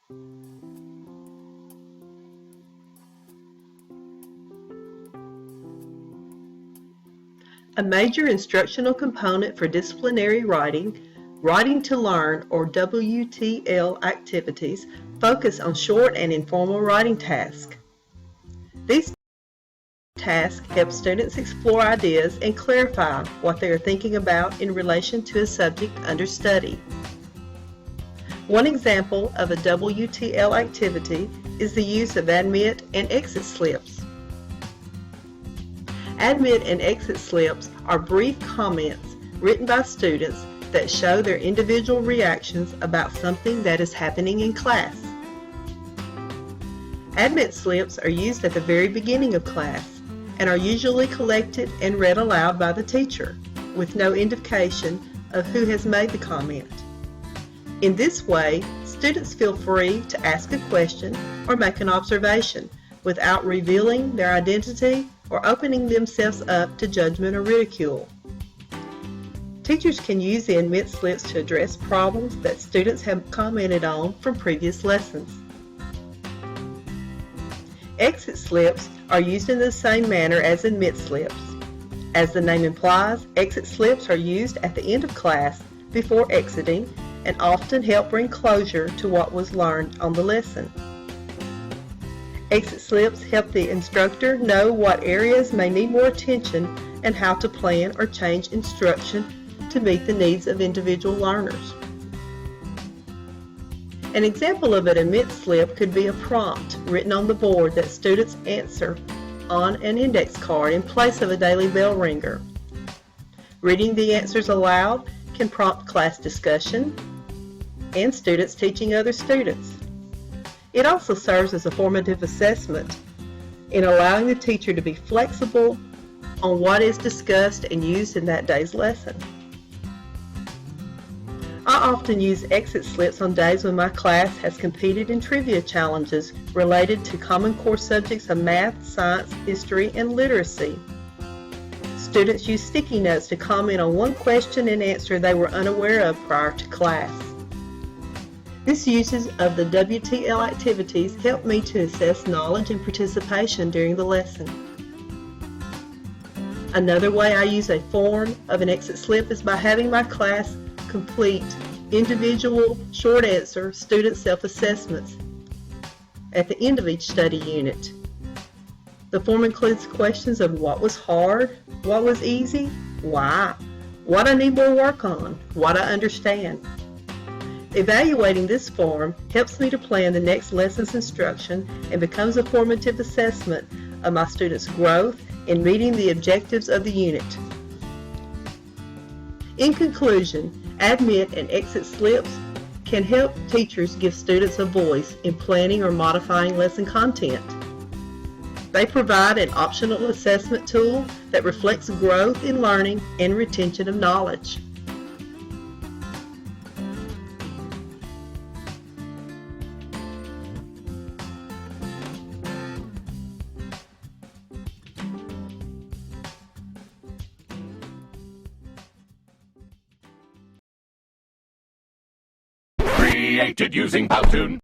A major instructional component for disciplinary writing, Writing to Learn, or WTL activities, focus on short and informal writing tasks. These tasks help students explore ideas and clarify what they are thinking about in relation to a subject under study. One example of a WTL activity is the use of admit and exit slips. Admit and exit slips are brief comments written by students that show their individual reactions about something that is happening in class. Admit slips are used at the very beginning of class and are usually collected and read aloud by the teacher, with no indication of who has made the comment. In this way, students feel free to ask a question or make an observation without revealing their identity or opening themselves up to judgment or ridicule. Teachers can use the admit slips to address problems that students have commented on from previous lessons. Exit slips are used in the same manner as admit slips. As the name implies, exit slips are used at the end of class before exiting and often help bring closure to what was learned on the lesson. Exit slips help the instructor know what areas may need more attention and how to plan or change instruction to meet the needs of individual learners. An example of an admit slip could be a prompt written on the board that students answer on an index card in place of a daily bell ringer. Reading the answers aloud can prompt class discussion and students teaching other students. It also serves as a formative assessment in allowing the teacher to be flexible on what is discussed and used in that day's lesson. I often use exit slips on days when my class has competed in trivia challenges related to Common Core subjects of math, science, history, and literacy. Students use sticky notes to comment on one question and answer they were unaware of prior to class. This use of the WTL activities helped me to assess knowledge and participation during the lesson. Another way I use a form of an exit slip is by having my class complete individual short answer student self-assessments at the end of each study unit. The form includes questions of what was hard, what was easy, why, what I need more work on, what I understand. Evaluating this form helps me to plan the next lesson's instruction and becomes a formative assessment of my students' growth in meeting the objectives of the unit. In conclusion, admit and exit slips can help teachers give students a voice in planning or modifying lesson content. They provide an optional assessment tool that reflects growth in learning and retention of knowledge. Created using Powtoon.